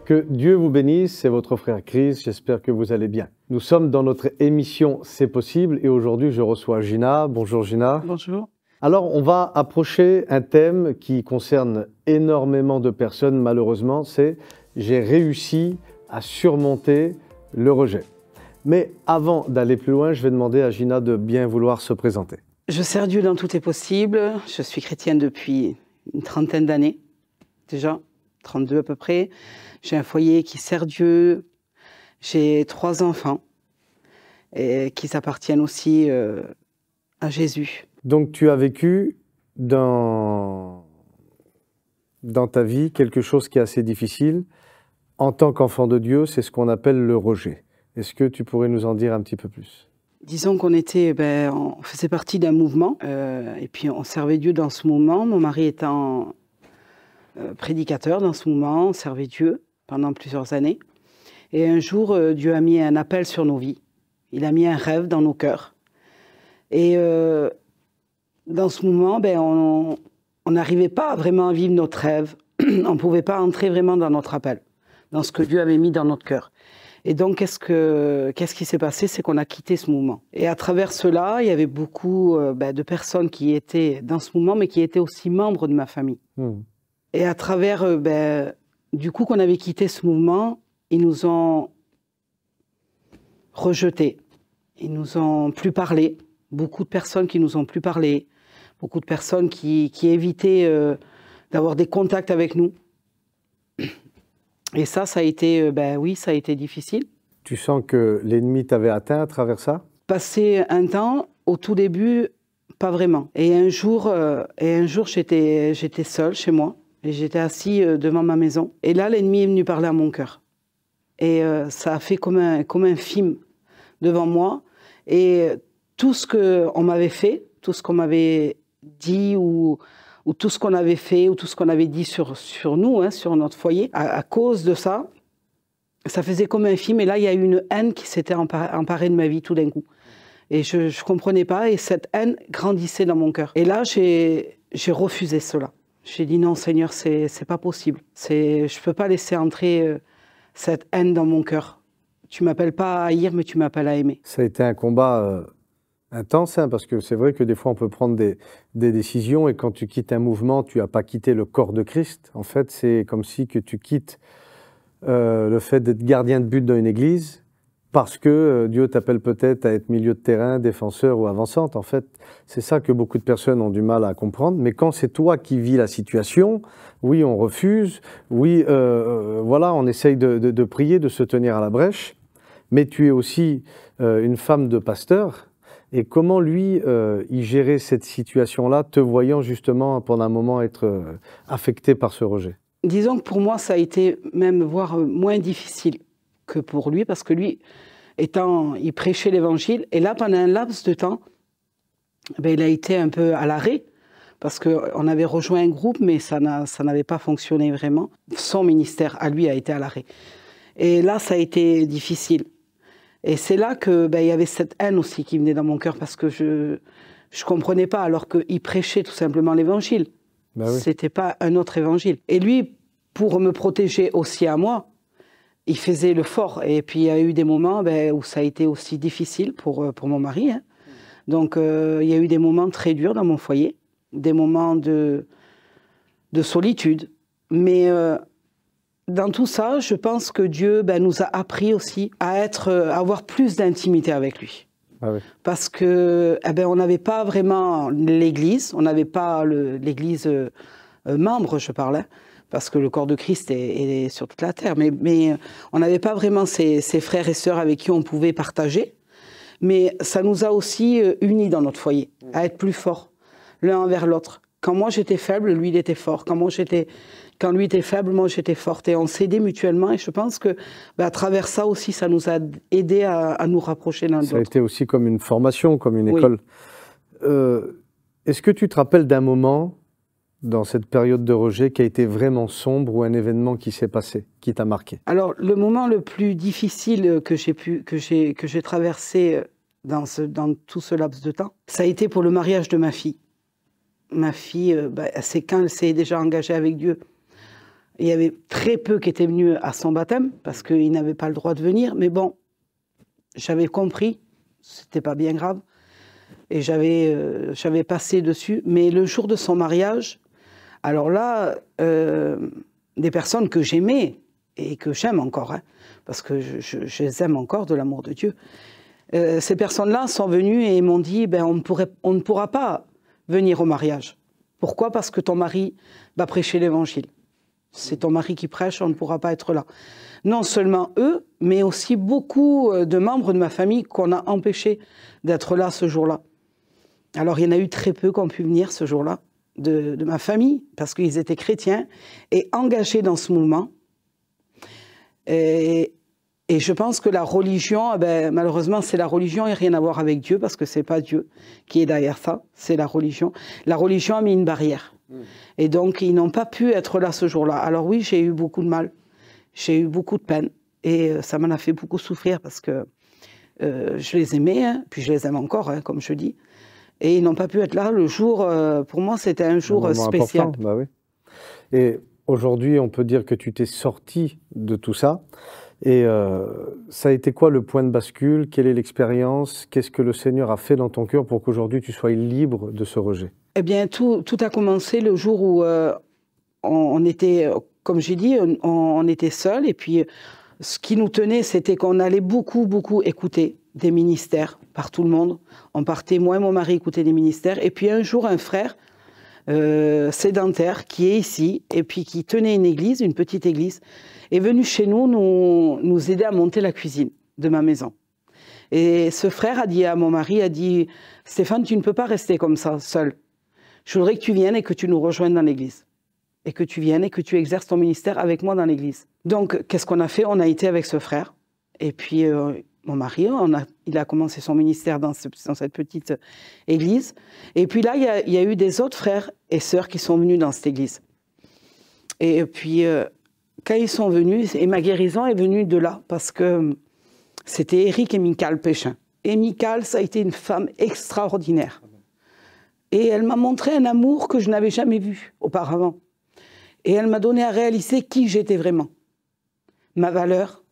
Que Dieu vous bénisse, c'est votre frère Chris, j'espère que vous allez bien. Nous sommes dans notre émission C'est possible et aujourd'hui je reçois Gina. Bonjour Gina. Bonjour. Alors on va approcher un thème qui concerne énormément de personnes malheureusement, c'est « J'ai réussi à surmonter le rejet ». Mais avant d'aller plus loin, je vais demander à Gina de bien vouloir se présenter. Je sers Dieu dans tout est possible. Je suis chrétienne depuis une trentaine d'années, déjà, 32 à peu près. J'ai un foyer qui sert Dieu. J'ai 3 enfants et qui appartiennent aussi à Jésus. Donc tu as vécu dans ta vie quelque chose qui est assez difficile. En tant qu'enfant de Dieu, c'est ce qu'on appelle le rejet. Est-ce que tu pourrais nous en dire un petit peu plus ? Disons qu'on on faisait partie d'un mouvement et puis on servait Dieu dans ce mouvement. Mon mari étant prédicateur dans ce mouvement, on servait Dieu pendant plusieurs années. Et un jour, Dieu a mis un appel sur nos vies. Il a mis un rêve dans nos cœurs. Et dans ce moment, on n'arrivait pas vraiment à vivre notre rêve. On ne pouvait pas entrer vraiment dans notre appel, dans ce que Dieu avait mis dans notre cœur. Et donc, qu'est-ce qui s'est passé? C'est qu'on a quitté ce mouvement. Et à travers cela, il y avait beaucoup de personnes qui étaient dans ce mouvement, mais qui étaient aussi membres de ma famille. Et à travers, du coup, qu'on avait quitté ce mouvement, ils nous ont rejetés. Ils nous ont plus parlé. Beaucoup de personnes qui nous ont plus parlé. Beaucoup de personnes qui évitaient d'avoir des contacts avec nous. Et ça a été, oui, ça a été difficile. Tu sens que l'ennemi t'avait atteint à travers ça? Passé un temps, au tout début, pas vraiment. Et un jour j'étais seule chez moi. Et j'étais assis devant ma maison. Et là, l'ennemi est venu parler à mon cœur. Et ça a fait comme un film devant moi. Et tout ce qu'on m'avait fait, tout ce qu'on m'avait dit ou tout ce qu'on avait fait, ou tout ce qu'on avait dit sur nous, hein, sur notre foyer, à cause de ça, ça faisait comme un film. Et là, il y a eu une haine qui s'était emparée de ma vie tout d'un coup. Et je ne comprenais pas. Et cette haine grandissait dans mon cœur. Et là, j'ai refusé cela. J'ai dit non, Seigneur, c'est pas possible. Je peux pas laisser entrer cette haine dans mon cœur. Tu m'appelles pas à haïr, mais tu m'appelles à aimer. Ça a été un combat intense, hein, parce que c'est vrai que des fois on peut prendre des décisions et quand tu quittes un mouvement, tu n'as pas quitté le corps de Christ. En fait, c'est comme si que tu quittes le fait d'être gardien de but dans une église parce que Dieu t'appelle peut-être à être milieu de terrain, défenseur ou avançante. En fait, c'est ça que beaucoup de personnes ont du mal à comprendre. Mais quand c'est toi qui vis la situation, oui, on refuse, oui, voilà, on essaye de prier, de se tenir à la brèche. Mais tu es aussi une femme de pasteur. Et comment lui, il gérait cette situation-là, te voyant justement pendant un moment être affecté par ce rejet? Disons que pour moi, ça a été même voire moins difficile que pour lui, parce que lui, il prêchait l'évangile, et là, pendant un laps de temps, il a été un peu à l'arrêt, parce qu'on avait rejoint un groupe, mais ça n'avait pas fonctionné vraiment. Son ministère, à lui, a été à l'arrêt. Et là, ça a été difficile. Et c'est là qu'il y avait cette haine aussi qui venait dans mon cœur, parce que je ne comprenais pas, alors qu'il prêchait tout simplement l'évangile. Ben oui. C'était pas un autre évangile. Et lui, pour me protéger aussi à moi, il faisait le fort. Et puis il y a eu des moments où ça a été aussi difficile pour mon mari. Hein. Donc il y a eu des moments très durs dans mon foyer, des moments de solitude. Mais dans tout ça, je pense que Dieu nous a appris aussi à avoir plus d'intimité avec lui. Ah oui. Parce que on n'avait pas vraiment l'Église, on n'avait pas l'Église membre, je parle, hein, parce que le corps de Christ est sur toute la terre, mais on n'avait pas vraiment ces frères et sœurs avec qui on pouvait partager, mais ça nous a aussi unis dans notre foyer, à être plus forts l'un envers l'autre. Quand moi j'étais faible, lui il était fort. Quand lui était faible, moi j'étais forte. Et on s'aidait mutuellement. Et je pense que à travers ça aussi, ça nous a aidés à nous rapprocher l'un de l'autre. Ça a été aussi comme une formation, comme une école. Est-ce que tu te rappelles d'un moment dans cette période de rejet qui a été vraiment sombre ou un événement qui s'est passé, qui t'a marqué? Alors, le moment le plus difficile que j'ai traversé dans tout ce laps de temps, ça a été pour le mariage de ma fille. ma fille, c'est quand elle s'est déjà engagée avec Dieu. Il y avait très peu qui étaient venus à son baptême, parce qu'ils n'avaient pas le droit de venir. Mais bon, j'avais compris, c'était pas bien grave. Et j'avais passé dessus. Mais le jour de son mariage, alors là, des personnes que j'aimais et que j'aime encore, hein, parce que je les aime encore de l'amour de Dieu, ces personnes-là sont venues et m'ont dit, on ne pourra pas venir au mariage. Pourquoi? Parce que ton mari va prêcher l'évangile. C'est ton mari qui prêche, on ne pourra pas être là. Non seulement eux, mais aussi beaucoup de membres de ma famille qu'on a empêchés d'être là ce jour-là. Alors il y en a eu très peu qui ont pu venir ce jour-là, de ma famille, parce qu'ils étaient chrétiens et engagés dans ce mouvement. Et je pense que la religion, malheureusement, c'est la religion et rien à voir avec Dieu, parce que c'est pas Dieu qui est derrière ça, c'est la religion. La religion a mis une barrière. Et donc, ils n'ont pas pu être là ce jour-là. Alors oui, j'ai eu beaucoup de mal, j'ai eu beaucoup de peine, et ça m'en a fait beaucoup souffrir, parce que je les aimais, hein, puis je les aime encore, hein, comme je dis. Et ils n'ont pas pu être là le jour, pour moi, c'était un jour spécial. Bah oui. Et aujourd'hui, on peut dire que tu t'es sorti de tout ça. Et ça a été quoi le point de bascule? Quelle est l'expérience? Qu'est-ce que le Seigneur a fait dans ton cœur pour qu'aujourd'hui tu sois libre de ce rejet? Eh bien, tout a commencé le jour où on était, comme j'ai dit, on était seuls. Et puis, ce qui nous tenait, c'était qu'on allait beaucoup écouter des ministères par tout le monde. On partait, moi et mon mari, écouter des ministères. Et puis un jour, un frère sédentaire qui est ici et puis qui tenait une église, une petite église, est venu chez nous aider à monter la cuisine de ma maison. Et ce frère a dit à mon mari, « Stéphane, tu ne peux pas rester comme ça, seul. Je voudrais que tu viennes et que tu nous rejoignes dans l'église. Et que tu viennes et que tu exerces ton ministère avec moi dans l'église. » Donc, qu'est-ce qu'on a fait? On a été avec ce frère. Et puis, mon mari, il a commencé son ministère dans cette petite église. Et puis là, il y a eu des autres frères et sœurs qui sont venus dans cette église. Et puis, quand ils sont venus, et ma guérison est venue de là, parce que c'était Éric et Michal Péchin. Et Michal, ça a été une femme extraordinaire. Et elle m'a montré un amour que je n'avais jamais vu auparavant. Et elle m'a donné à réaliser qui j'étais vraiment. Ma valeur,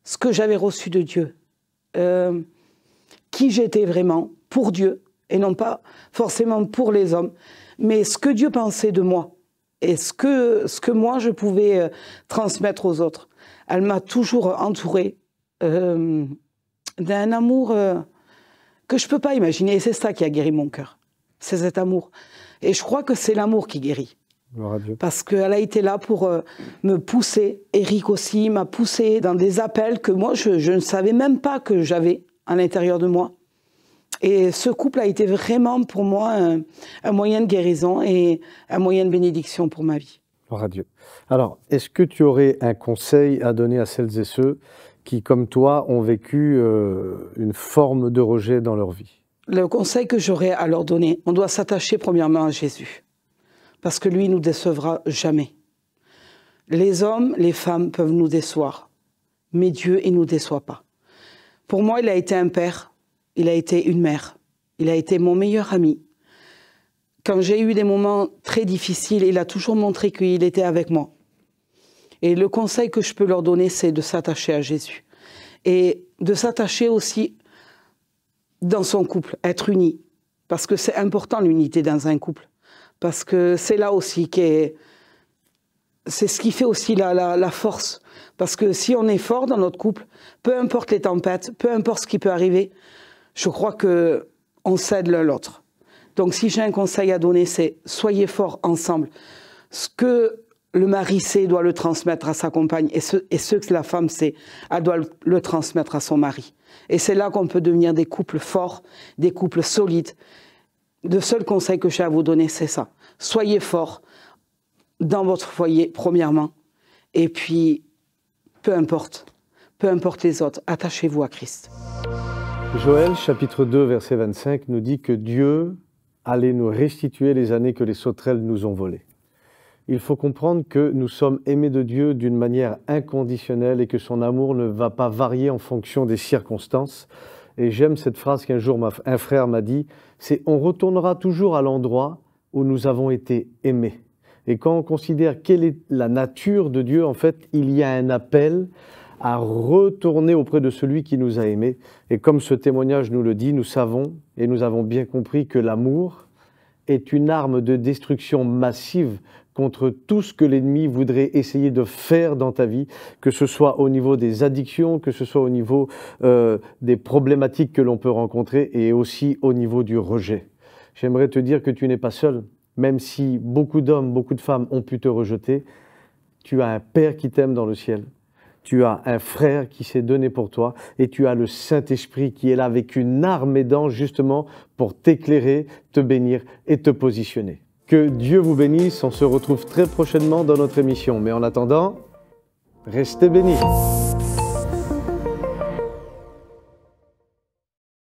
ce que j'avais reçu de Dieu. Qui j'étais vraiment pour Dieu, et non pas forcément pour les hommes, mais ce que Dieu pensait de moi, et ce que moi je pouvais transmettre aux autres. Elle m'a toujours entourée d'un amour que je ne peux pas imaginer, et c'est ça qui a guéri mon cœur. C'est cet amour. Et je crois que c'est l'amour qui guérit. Parce qu'elle a été là pour me pousser. Éric aussi m'a poussé dans des appels que moi, je ne savais même pas que j'avais à l'intérieur de moi. Et ce couple a été vraiment pour moi un moyen de guérison et un moyen de bénédiction pour ma vie. Gloire à Dieu. Alors, est-ce que tu aurais un conseil à donner à celles et ceux qui, comme toi, ont vécu une forme de rejet dans leur vie? Le conseil que j'aurais à leur donner, on doit s'attacher premièrement à Jésus. Parce que lui ne nous décevra jamais. Les hommes, les femmes peuvent nous décevoir, mais Dieu, il ne nous déçoit pas. Pour moi, il a été un père, il a été une mère, il a été mon meilleur ami. Quand j'ai eu des moments très difficiles, il a toujours montré qu'il était avec moi. Et le conseil que je peux leur donner, c'est de s'attacher à Jésus. Et de s'attacher aussi dans son couple, être unis. Parce que c'est important l'unité dans un couple. Parce que c'est là aussi c'est ce qui fait aussi la force. Parce que si on est fort dans notre couple, peu importe les tempêtes, peu importe ce qui peut arriver, je crois qu'on s'aide l'un l'autre. Donc si j'ai un conseil à donner, c'est soyez forts ensemble. Ce que le mari sait, doit le transmettre à sa compagne. Et ce que la femme sait, elle doit le transmettre à son mari. Et c'est là qu'on peut devenir des couples forts, des couples solides. Le seul conseil que j'ai à vous donner, c'est ça. Soyez forts dans votre foyer, premièrement. Et puis, peu importe les autres, attachez-vous à Christ. Joël, chapitre 2, verset 25, nous dit que Dieu allait nous restituer les années que les sauterelles nous ont volées. Il faut comprendre que nous sommes aimés de Dieu d'une manière inconditionnelle et que son amour ne va pas varier en fonction des circonstances. Et j'aime cette phrase qu'un jour un frère m'a dit, c'est « on retournera toujours à l'endroit où nous avons été aimés. Et quand on considère quelle est la nature de Dieu, en fait, il y a un appel à retourner auprès de celui qui nous a aimés. Et comme ce témoignage nous le dit, nous savons et nous avons bien compris que l'amour est une arme de destruction massive contre tout ce que l'ennemi voudrait essayer de faire dans ta vie, que ce soit au niveau des addictions, que ce soit au niveau des problématiques que l'on peut rencontrer et aussi au niveau du rejet. J'aimerais te dire que tu n'es pas seul, même si beaucoup d'hommes, beaucoup de femmes ont pu te rejeter, tu as un Père qui t'aime dans le ciel. Tu as un frère qui s'est donné pour toi et tu as le Saint-Esprit qui est là avec une armée d'anges justement pour t'éclairer, te bénir et te positionner. Que Dieu vous bénisse, on se retrouve très prochainement dans notre émission. Mais en attendant, restez bénis.